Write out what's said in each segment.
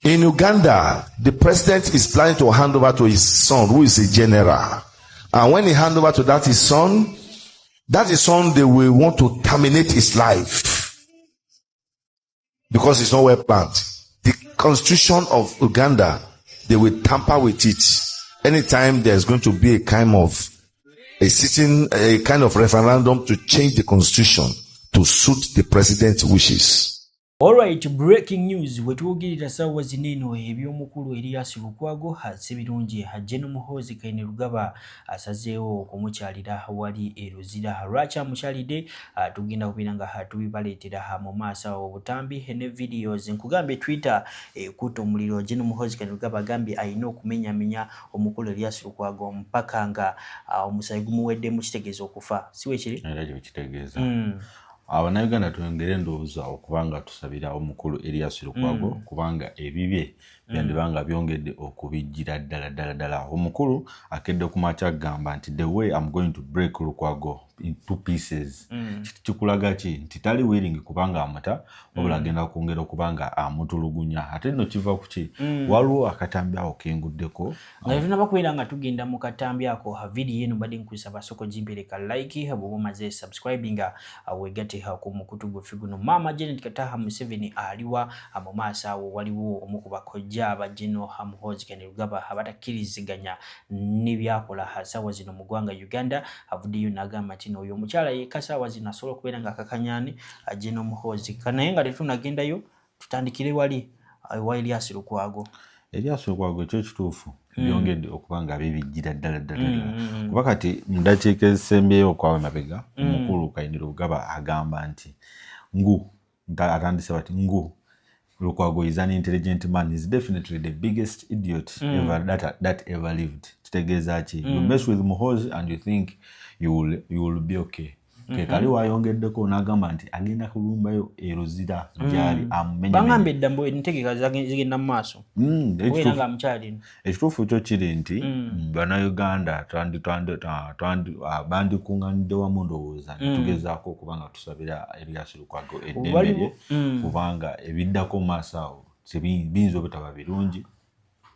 In Uganda, the president is planning to hand over to his son, who is a general. And when he hand over to that his son, they will want to terminate his life because it's not well planned. The constitution of Uganda, they will tamper with it anytime there's going to be a kind of referendum to change the constitution to suit the president's wishes. Alright, breaking news. Wetuogirira sawa zineno ebyomukulu Erias Lukwago hasibirungi Hajeno Muhoozi Kainerugaba asazeewo okumukyalira wali eruzira. Lwaki amukyalidde tugenda kubiranga tubibaleetera mu maaso obutambi ne videos. Nkugambe Twitter ekuta omuliro. Hajeno Muhoozi Kainerugaba agambye alina okumenyamenya omukulu Erias Lukwago mpaka nga omusayi gumuwedde mu kitegeeza okufa. Siwe kiri? Era gye kitegeeza. Abannayuganda twongere endowooza okubanga tusabira omukulu Erias Lukwago kubanga ebibye byandibanga byongedde okubijjira ddala. Omukulu akedde ku makya agamba nti the way I'm going to break Lukwago in 2 pieces. Kikulaga ki nti tali willing kubanga amuta wabula agenda kwongera okubanga amutulugunya. Ate nno kiva ku ki waliwo akatambi ako kenguddeko nga tunaba kubeera nga tugenda mu katambi ako ha video eno badde nkusaba soko jimpereka like bw'oba omaze subscribing weegate ku mukutu gwe guno. Maama Janet Kataha Museveni aliwa mu maaso awo waliwo omu ku bakojja aba General Muhoozi Kainerugaba abatakkiriziganya n'ebyakola sawa zino mu ggwanga Uganda. Avuddeyo n'agamba nti oyo omukyala yekka sawa zino asobola okubeera nga akakanyani General Muhoozi. Naye nga tetunagendayo tutandikire wali wa Erias Lukwago. Erias Lukwago ekyo kituufu byongedde okubanga bibijjira ddala. Kuba kati mu ddakiika ezisembyeyo okwawe mabega omukulu Kainerugaba agamba nti atandise bati Lukwago is an intelligent man, is definitely the biggest idiot that ever lived. Kitegeeza ki you mess with Muhoozi and you think you will be okay. Kali wayongeddeko n'agamba nti agenda kulumbayo eruzira gyali amumenya. Bangambe eddambo entegeka zigenda mu maaso. Nga mukyali. Ekituufu kyo kiri nti Bannayuganda bandikuŋŋaanidde wamu ndowooza tugezaako okubanga tusabira Erias Lukwago eddembe lye kubanga ebiddako mu maaso awo biyinza obutaba birungi.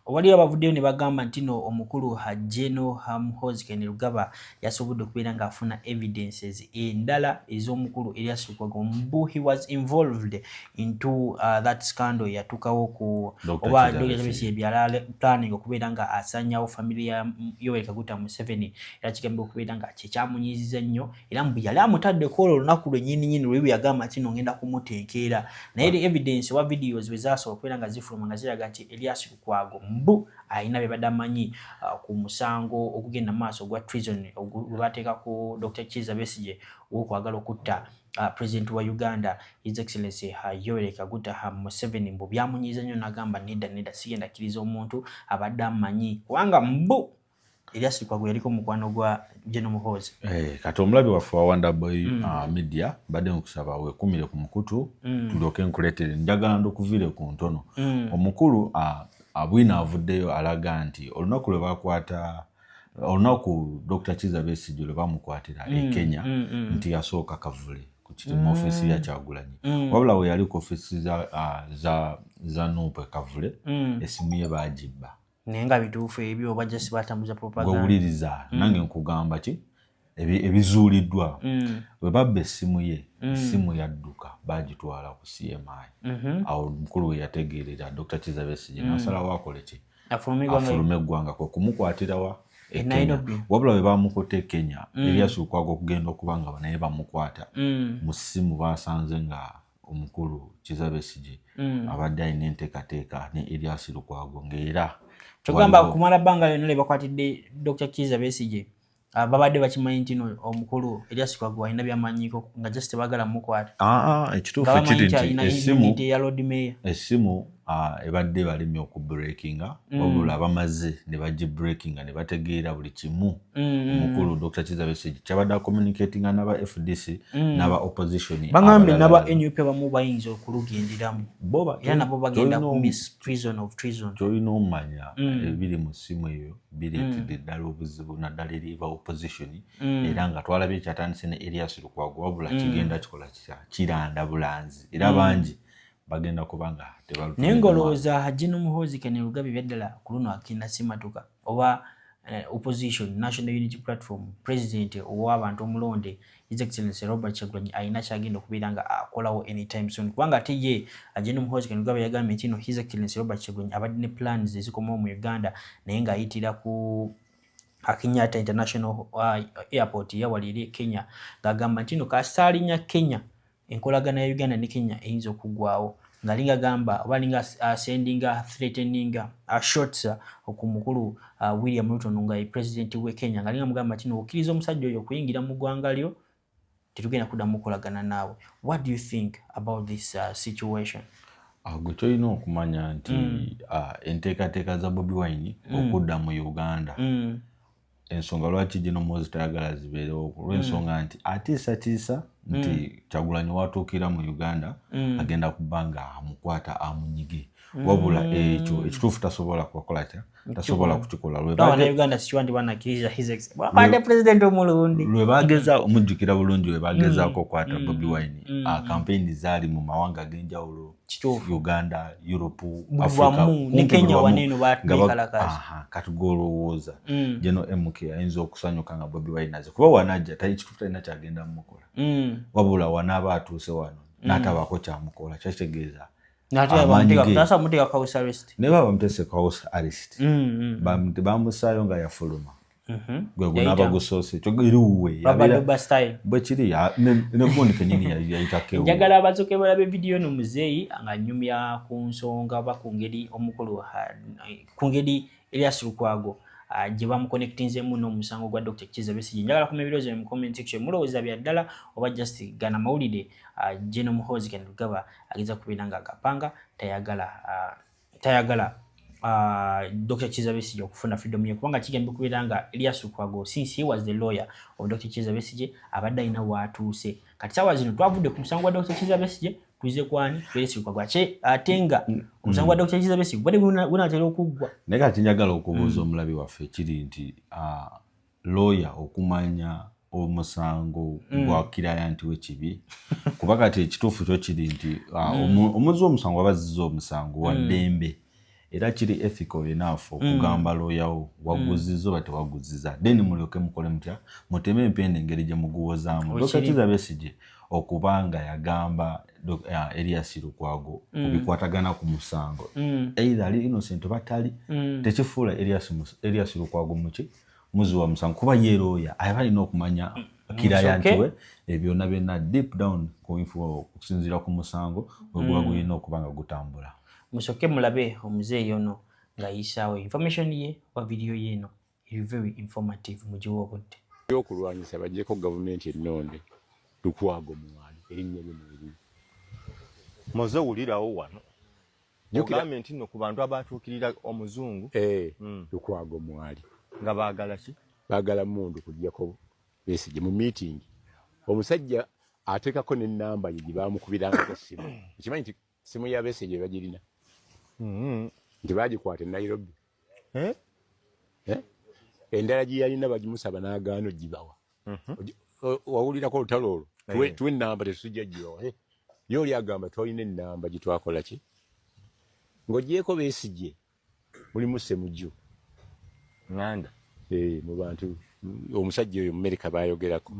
Wali abavuddeyo ne bagamba nti no omukulu Hajeno Muhoozi Kainerugaba yasobodde okubeera ng'afuna evidences endala ez'omukulu Erias Lukwago mbu he was involved into that scandal yatukawo ku oba Dr. Kizza Besigye planning okubeera nga asanyawo family ya Yoweri Kaguta Museveni. Era kigambibwa okubeera nga kyekyamunyiiziza nnyo era mbu yali amutaddeko olwo olunaku lwennyini lwe yagamba nti no ngenda kumuteekera. Naye evidence wa videos bwe zaasobola okubeera nga zifuluma nga ziraga nti Erias Lukwago mbu ayina bye badamanyi ku musango okugenda maaso gwa treason gwebateeka ku Dr. Kizza Besigye w'okwagala okutta President wa Uganda His Excellency Yoweri Kaguta Museveni. Mbu byamunyiiza nnyo n'agamba nedda sigenda kkiriza omuntu abadde amanyi kubanga mbu Erias Lukwago yaliko mukwano gwa General Muhoozi. Kati omulabi waffe wa Wonderboy Media badde nkusaba weekumire ku mukutu tulyoke nkuleetere njagala ndokuvire ku ntono. Omukulu Abwina avuddeyo alaga nti olunaku lwe bakwata olunaku Dr. Kizza Besigye lwe bamukwatira e Kenya nti yasooka Kavule ku kirimu ofisi ya Kyagulanyi. Wabula we yali ku ofisi za Nuupe Kavule esimu ye baagibba. Naye nga bituufu ebyo bajja si batambuza propaganda. Gwewuliriza nange nkugamba ki ebizuuliddwa bwe babba essimu ye essimu yadduka baagitwala ku CMI. Awo omukulu we yategeerera Dr. Kizza Besigye n'asalawo akole ki afulume eggwanga kwe kumukwatira wa e Kenya. Wabula we bamukutte e Kenya Erias Lukwago okugenda okuba nga naye bamukwata mu ssimu basanze nga omukulu Kizza Besigye abadde alina enteekateeka ne Erias Lukwago ng'era tugamba kumala bbanga lyonna lye bakwatidde Dr. Kizza Besigye babadde bakimanyi nti omukulu Erias Lukwago alina byamanyiko nga just tebaagala mukwata. Ekituufu kiri nti essimu ebadde balimye okubreakinga wabula bamaze ne bagibreakinga ne bategeera buli kimu omukulu Dr. Kizza Besigye kyabadde communicatinga n'aba FDC n'aba opposition. Bagambe n'aba NUP bamu bayinza okulugenderamu era nabo bagenda ku treason of treason. Kyolina omanya ebiri mu ssimu eyo bireetedde ddala obuzibu naddala eri ba opposition era nga twalabye ekyatandise ne Erias Lukwago wabula kigenda kikola kiranda bulanzi era bangi bagenda kubanga nengolooza Hajino Muhoozi Kenneth Lugaba byaddala ku luno akina simatuka oba opposition National Unity Platform president ow'abantu omulonde His Excellency Robert Kyagulanyi ayina kyagenda okubeera nga akolawo anytime soon kubanga ate ye Hajino Muhoozi Kenneth Lugaba yagambye nti no His Excellency Robert Kyagulanyi abadde ne plans ezikomawo mu Uganda naye ng'ayitira ku Kenyatta International Airport yawalire Kenya ng'agamba nti no kasaalinya Kenya enkolagana ya Uganda ne Kenya eyinza okuggwawo ngalinga gamba walinga sendinga threatening shots okumukulu William Ruto nga president we Kenya ngalinga mugamba tino okiriza omusajja oyo okuyingira mu ggwanga lyo tetugenda kuddamu okolagana naawe. What do you think about this situation? Gwe kyolina okumanya nti enteekateeka za Bobi Wine okudda mu Uganda ensonga lwaki General Muhoozi tayagala zibeerewo olw'ensonga nti atiisatiisa nti Kyagulanyi watuukira mu Uganda agenda kubanga amukwata amunyige wabula ekyo ekituufu tasobola kukola kya tasobola kukikola Uganda sichwandi banakiriza his bade president omulundi lwe bageza omujjukira bulungi lwe bagezaako okukwata Bobi Wine campaign zaali mu mawanga ag'enjawulo Uganda, Europe, Africa ne Kenya waneno batnikalakazi katugolowooza jeno MK ayinza okusanyuka nga Bobi Wine aze kuba wanajja ekituufu talina kyagenda mukola wabula wanaaba atuuse wano n'atabaako kyamukola kyakitegeeza ne baba bamutese house arrest bamusaayo nga yafuluma gwe gunaaba gusoose ekyo eriwuwe bwe kiri negundi kenyini yayitakewo njagala abazoke balabe vidiyo no muzeeyi nga nyumya ku nsonga oba ku ngeri omukulu ku ngeri Elias Lukwago gye bamuconnectinzemu n'omusango gwa Dr. Kizza Besigye. Njagala kumenya ebirozo mu comment section mulowooza bya ddala oba just gana mawulire General Muhoozi Kenneth Lugaba ageza kubeera nga agapanga tayagala Dr. Kizza Besigye okufuna freedom ye kubanga kigenda kubeera nga Elias Lukwago since he was the lawyer of Dr. Kizza Besigye abadde alina waatuuse kati saawa zino twavudde ku musango gwa Dr. Kizza Besigye tuize kwani Elias Lukwago atenga omusango gwa Dr. Kizza Besigye bade bunatera okuggwa naye kati njagala okubuuza omulabi waffe kiri nti lawyer okumanya omusango gwa client w'ekibi kuba kati ekituufu kyo kiri nti omuzi omusango abazizza omusango wa ddembe era kiri ethical enough okugamba lawyer waguzizza oba tewaguzizza then mulyoke mukole mutya muteme empenda engeri gye muguwozaamu Dr. Kizza Besigye okubanga yagamba Elias Lukwago kubikwatagana ku musango either ali innocent oba tali tekifuula Elias Lukwago muzi wa musango kuba ye lawyer ayaba alina okumanya client we byonna byonna deep down ku info okusinziira ku musango weguba gulina okubanga gutambula. Musoke mulabe omuzeeyi ono ng'ayisaawo information ye wa video ye eno eri very informative mugiwa obudde y'okulwanyisa bagyeko gavumenti ennonde Lukwago mwali erinnya lye mweri moze wulirawo wano gavumenti nno ku bantu abatuukirira omuzungu Lukwago mwali nga baagala ki baagala mundu kugyako Besigye mu meeting omusajja ateekako n'ennamba ye gye baamukubirangako essimu ekimanyi nti simu ya Besigye bagirina nti baagikwata e Nairobi endala gye yalina bagimusaba n'agaana ogibawa wawulirako olutalo olwo tuwe ennamba tetujja gibawa ye oli agamba twalina ennamba gye twakola ki ng'ogyeko Besigye mulimu Ssemujju nganda mu bantu omusajja oyo mu Amerika baayogerako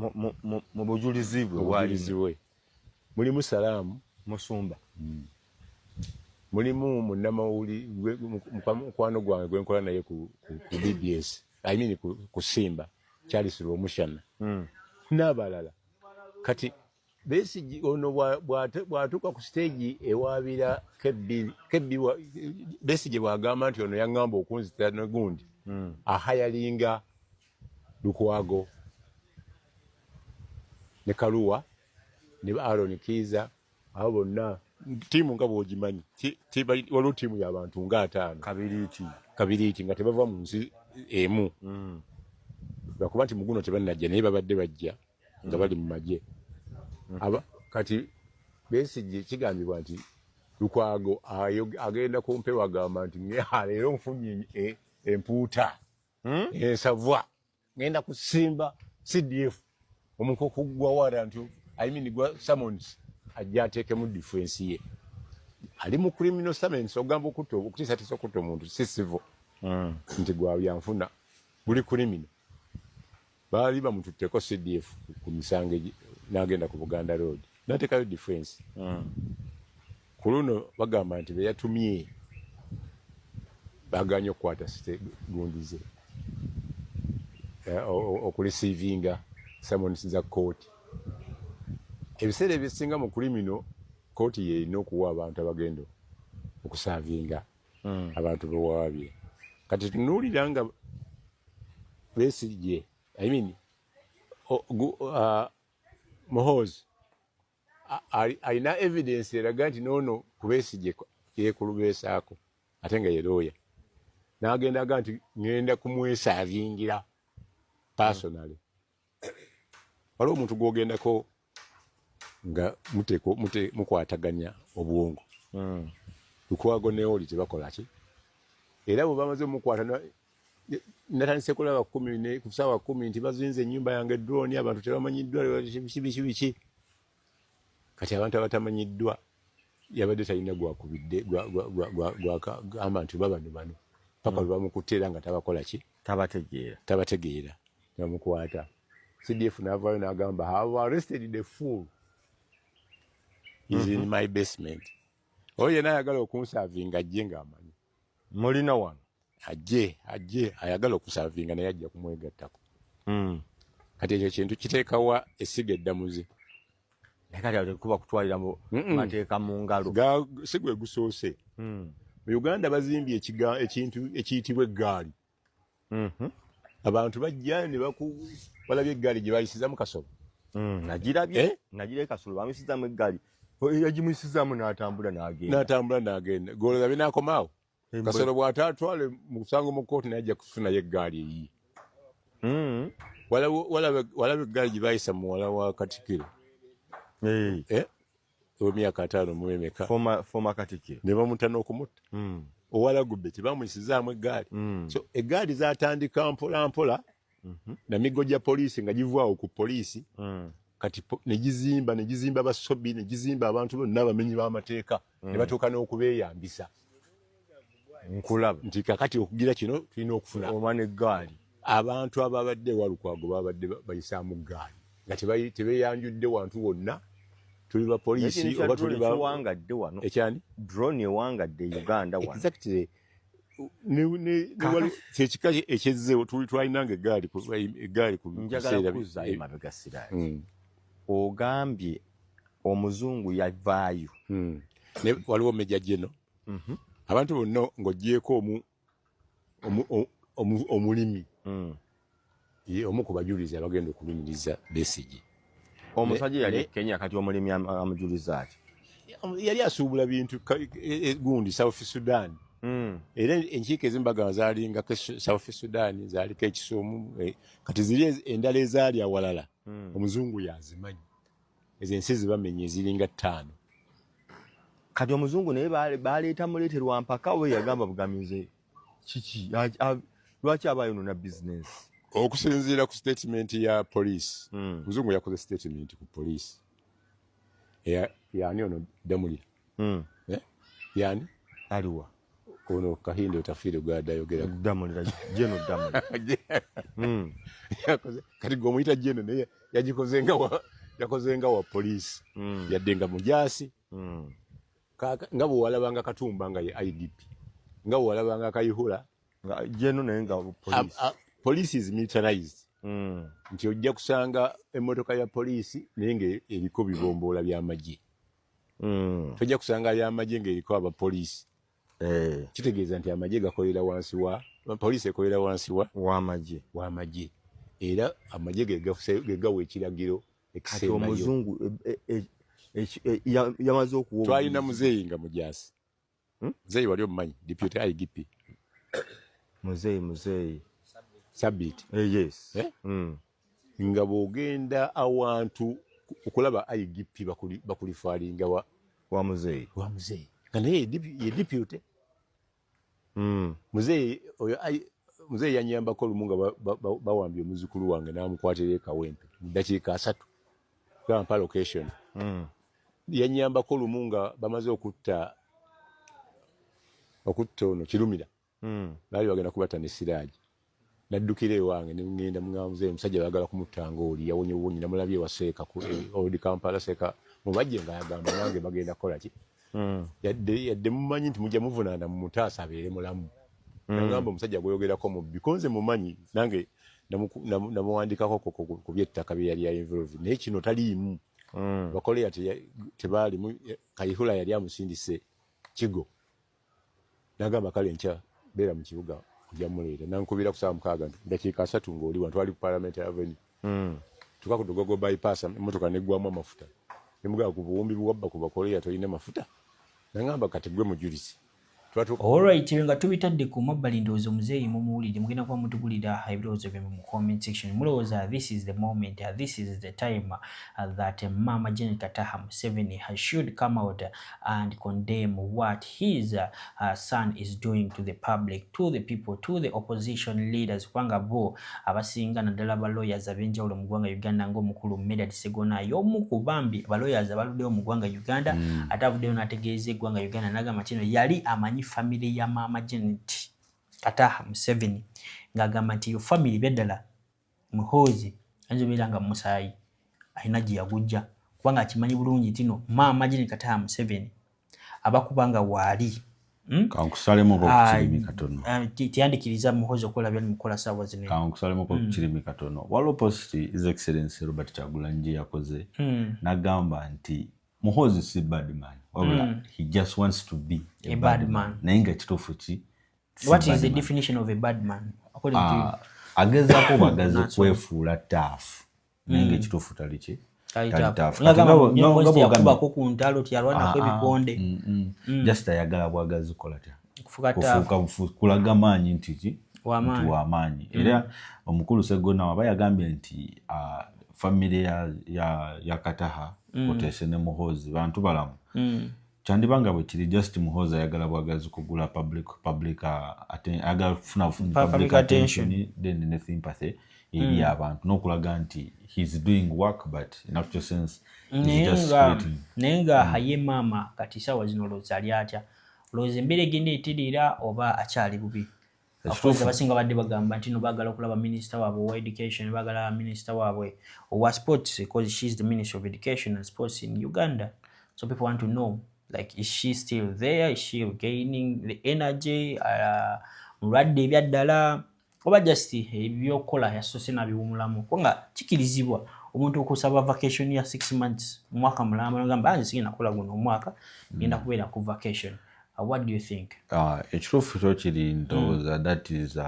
mu bujulizi bwe mulimu Salaamu Musumba mulimu munnamawuli mukwano gwange gwe nkola naye ku BBS I mean ku Simba Charles Lwomushana n'abalala kati Besigye ono bw'atuuka ku stage ewaabira Kebbi Besigye bw'agamba nti ono yaŋŋamba okunzita negundi ahayalinga Lukwago ne Kaluwa ne Aaron Kiiza abo bonna tiimu nga bw'ogimanyi waliwo tiimu y'abantu nga 5 kabiriiti nga tebava mu nsi emu lwakuba nti muguno tebannajja naye babadde bajja nga bali mu magye kati Besigye kigambibwa nti Lukwago agenda ku mpewo agamba nti leero nfunye empuuta ensavwa ngenda kusimba CDF omuko kuggwa warantu I mean gwa summons ajja ateekemu defense ye ali mu criminal summons ogamba okutiisatiisa okutta omuntu si civil nti gwabyanfuna buli criminal baali bamututteko CDF ku misango n'agenda ku Buganda Road n'ateekayo defense ku luno bagamba nti beyatumye baganye okukwata gundi ze okurisiivinga summons za kooti. Ebiseera ebisinga mu criminal kooti yerina okuwa abantu abagenda okusaavinga abantu bewaabye. Kati tunuulira nga Besigye Muhoozi alina evidence eraga nti noono ku Besigye yeekulubeesaako ate nga ye lawyer n'agenda aga nti ngenda kumwesaavingira personally. Waliwo omuntu gw'ogendako nga mukwataganya obwongo lukwago ne oli tebakola ki era bwe bamaze omukwata natandise kulaba ku ssaawa 10 nti bazinze ennyumba yange drone abantu tebamanyiddwa biki kati abantu abatamanyiddwa yabadde talina gwakubidde gwagamba nti bano paka lwe bamukutte era nga tabakola ki tabategeera bamukwata. CDF n'avaayo n'agamba have arrested the fool is in my basement. Oyo yena ayagala okunsaavinga ajje ng'amanyi mulina wano ajje ayagala okusaavinga naye ajja kumwegattako. Kati ekyo kintu kiteekawa essiga eddamuzi naye kati atekuba kutwalira mu mateeka mu ngalo si gwe gusoose. Mu Uganda bazimbye ekintu ekiyitibwa eggaali. Abantu bajja ne balabye eggaali gye bayisizaamu kasolo. Nagirabye kasolo bamuyisizaamu eggaali yagimuyisizaamu n'atambula n'agenda golabye n'akomaawo kasolo bw'ataatwale mu kusango mu kooti naye ajja kufunayo eggaali eyi. Walaba eggaali gye bayisa muwala wa Katikkiro ow'emyaka 5 mu emeka former Katikkiro ne bamuta n'okumutta. Owalagubbe tebamuyisizaamu eggaali. So eggaali zaatandika mpola namigo gya poliisi nga givaawo ku poliisi kati ne gizimba basobi ne gizimba abantu bonna abamenyi b'amateeka ne batuuka n'okubeeyambisa. Nkulaba nti kakati okugira kino tulina okufuna omwana eggaali abantu ababadde walukwago babadde bayisaamu ggaali nga tebeeyanjudde wantu wonna. Tuli ba poliisi oba tuli ba wangadde wano ekyani drone ewangadde Uganda wano exactly kyekika ekyezzeewo twalinanga eggaali ku njagala kuzza emabega siraati ogambye omuzungu yavaayo waliwo Meja Jeno abantu bonna ng'oggyeko omulimi omu ku bajulizi abagenda okulumiriza Besigye. Omusajja yali Kenya kati omulimi amujuliza ati yali asuubula bintu gundi South Sudan. Era enkiiko ezimu bagamba zaalinga South Sudan zaaliko ekisuumu kati ziri endala ezaali awalala omuzungu yazimanyi ezo ensi zibamenye eziringa 5. kati omuzungu naye baleeta muleeterwa mpaka we yagamba bugamize kiki lwaki abayonona bizinesi. Okusinziira ku statement ya police muzungu yakoze statement ku police yani ono Damuli yani aliwa ono Kahindo Tafiri gwada yogera Damuli Jeno Damuli yakoze kati gomuyita Jeno naye yakozenga wa police yaddenga mujasi nga bwe walabanga Katumba nga ye IDP nga bwe walabanga Kayihura Jeno naye nga police. Police is militarized. Nti ojja kusanga emmotoka ya poliisi naye ng'eriko bibomboola by'amagye. Tojja kusanga by'amagye ng'eriko abapoliisi. Kitegeeza nti amagye gakolera wansi poliisi ekolera wansi w'amagye. Era amagye ge gawa ekiragiro ekisembayo. Kati omuzungu yamaze okuwa. Twalina muzeeyi nga mujaasi. Muzeeyi wali omumanyi deputy IGP. Muzeeyi Sabit. Yes. Nga bw'ogenda awantu okulaba IGP bakulifaalinga wa muzeeyi. Nga naye ye deputy. Muzeeyi yanyambako lumu nga bawambye omuzukulu wange n'amukwatira ekawempe mu ddakiika 3 Kampala location. Yanyambako lumu nga bamaze okutta okutta ono kirumira baali bagenda kubata ne Siraaji naddukira ewange ne ngenda muŋŋamuze omusajja baagala kumutanga oli yawonye namulabye waseeka ku Old Kampala seeka mubajje nga yagamba nange bagenda kukola ki yadde mumanyi nti mujja muvunaana mu mutaasa abeere mulamu nagamba omusajja gweyogerako mubbi konze mumanyi nange namuwandikako ku byettaka bye yali involve naye kino taliimu bakoleya tebaalimu Kayihura yali amusindise Kigo nagamba kale nkya beera mu kibuga kujja muleeta nankubira ku saa 6 dakiika 3 ng'oli wantu wali ku Parliament Avenue tuka ku Dogogo bypass emmotoka neggwamu amafuta nemugaa ku buwumbi buwabba ku bakoleya tolina mafuta nagamba kati gwe mujulisi alright nga tubitadde ku mabbali ndowooza muzeeyi mumuwulire mugenda kuba mutugulira ebirowoozo bye mu comment section mulowooza this is the moment this is the time that Mama Janet Kataha Museveni should come out and condemn what his son is doing to the public, to the people, to the opposition leaders kubanga bo abasinga naddala ba lawyers ab'enjawulo mu ggwanga Uganda ng'omukulu Medard Segona y'omu ku bambi ba lawyers abaluddeyo mu ggwanga Uganda ate avuddeyo n'ategeeza eggwanga Uganda n'agamba kino yali amanyi family ya Mama Janet Kataha Museveni ng'agamba nti yo family beddala Muhoozi anjobeera nga Musaayi alina gye yagujja kubanga akimanyi bulungi tino Mama Janet Kataha Museveni abakubanga waali kankusalemu ko kirimi katono tiyandikiriza Muhoozi okola byali mukola saawa zino kankusalemu ko kirimi katono waliwo post His Excellency Robert Kyagulanyi yakoze n'agamba nti Muhoozi si bad man he just wants to be a bad man nainga kitufu ki what is the definition of a bad man according to you agezako bagaze kwefuula taafu nainga kitufu taliki ngabako ku ntalo tyalwana kwebikonde just ayagala bwagazi kola tya kufuuka kulaga maanyi nti wamaanyi era omukulu Segona waba yagambye nti family ya Kataha Kotese ne Muhoozi bantu balamu kyandibanga bwe kiri just Muhoozi ayagala bwagazi kugula public ayagala kufuna public attention then ne sympathy eri abantu n'okulaga nti he's doing work but in actual sense he's just creating nenga haye mama kati sawa zino looza ali atya looza mbere gende etirira oba akyali bubi akoze basinga badde bagamba nti no bagala okulaba minister waabwe wa education bagala minister waabwe wa sports because she's the minister of education and sports in Uganda, so people want to know like is she still there, is she gaining the energy mulwadde ebyaddala oba just ebyokola yasose nabiwumulamu kubanga kikirizibwa omuntu okusaba vacation ya 6 months mwaka mulamba ngamba anzi sigenda kola guno omwaka ngenda kubeera ku vacation. What do you think? Ekituufu kyo kiri ndowooza that is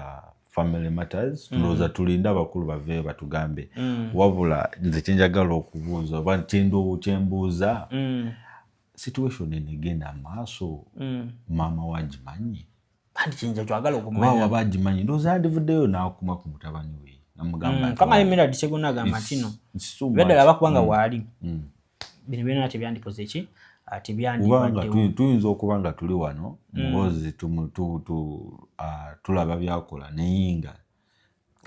family matters tulowooza tulinda abakulu bave batugambe wabula nze kyenjagala okubuuza oba kyembuuza situation enegenda maaso maama wagimanyi kandi kyenja twagala okumanya waba bagimanyi ndowooza andivuddeyo n'akuma ku mutabani we namugamba kama Medard Segona agamba tino beddala bakubanga waali bino byonna tebyandikoze ki tebyandibaddewo tuyinza okuba nga tuli wano Muhoozi tulaba byakola neyinga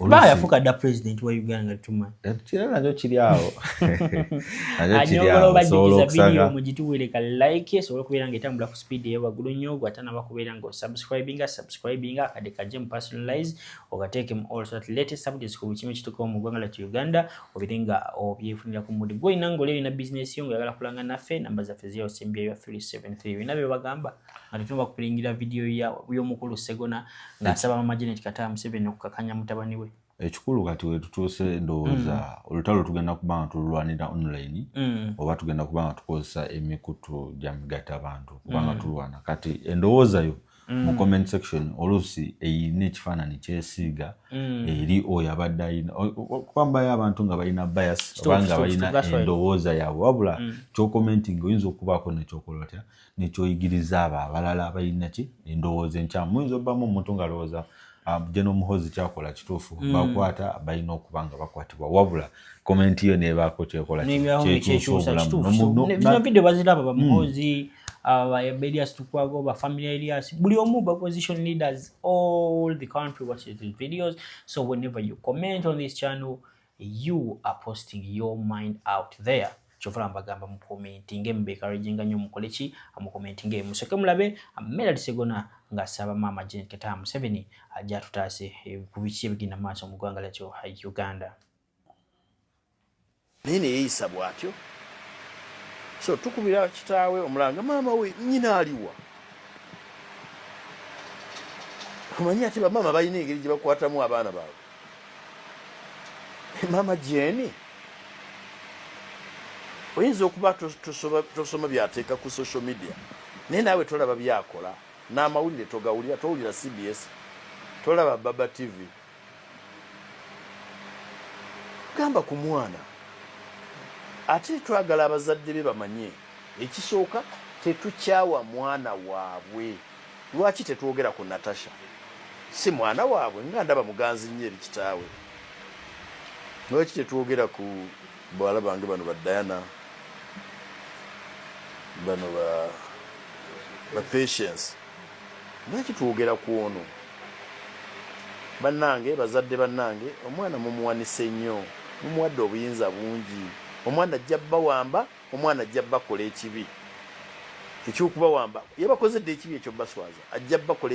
ba yafuka da president wa Uganda tuma kira nakyo kiri awo anyongolo bajigiza video mujituwele ka like so kubeera nga etambula ku speed ya waggulu nnyo gwatana bakubeera nga subscribinga kade kaje mu personalize ogateeke mu all sort latest updates ku bikimu kituko mu ggwanga lya Uganda obirenga obyefunira ku mudi gwe nango leo na business yo ngagala kulanga naffe namba zaffe ziyo sembya ya 373 binabe bagamba atutumba kupiringira video ya y'omukulu Segona ngasaba Mama Janet Kataha Museveni okukakanya mutabani we. Ekikulu kati we tutuuse ndowooza olutalo tugenda kubanga tulwanira online oba tugenda kubanga tukozesa emikutu gya migatta abantu kubanga tulwana kati endowooza yo mu comment section oluusi eyina ekifaananyi kyesiiga eri oyo abadde ayina kubambayo abantu nga balina bias oba nga balina endowooza yaabwe wabula kyokomenting oyinza okubaako nekyokola otya nekyoyigiriza abo abalala abalina ki endowooza enkyamu muyinza obbamu omuntu ng'alowooza Jeno Muhoozi kyakola kituufu bakwata balina okuba nga bakwatibwa wabula komenti yo neebaako kyekola kyekyusa video baziraba ba Muhoozi Elias Tukwago ba family Elias buli omu ba opposition leaders all the country watches these videos, so whenever you comment on this channel you are posting your mind out there. Chofala mbagamba mu commenting mbeka rejinga nyo mukole ki amu commenting museke mulabe Medard Segona nga Ssaabamaama Janet Kataha Museveni ajja atutaase ku biki ebigenda maaso mu ggwanga lyatyo Uganda. Naye ne yeeyisa bw'atyo. So tukubira kitaawe omulanga maama we nnyina aliwa. Omanyi ati bamaama balina engeri gye bakwatamu abaana baabwe. Maama Jane oyinza okuba tosoma byateeka ku social media naye naawe tolaba byakola n'amawulire togawulira, towulira CBS, tolaba Baba TV. Gamba ku mwana ate twagala abazadde be bamanye ekisooka tetukyawa mwana waabwe. Lwaki tetwogera ku Natasha? Si mwana waabwe nga ndaba muganzi nnyo eri kitaawe. Lwaki tetwogera ku bawala bange bano ba Diana, bano ba Patience? Lwaki twogera ku ono? Bannange, bazadde bannange, omwana mumuwanise nnyo, mumuwadde obuyinza bungi. Omwana ajja bawamba, omwana ajja bakola ekibi. Ekyokubawamba yabakozedde ekibi ekyo baswaza, ajja bakola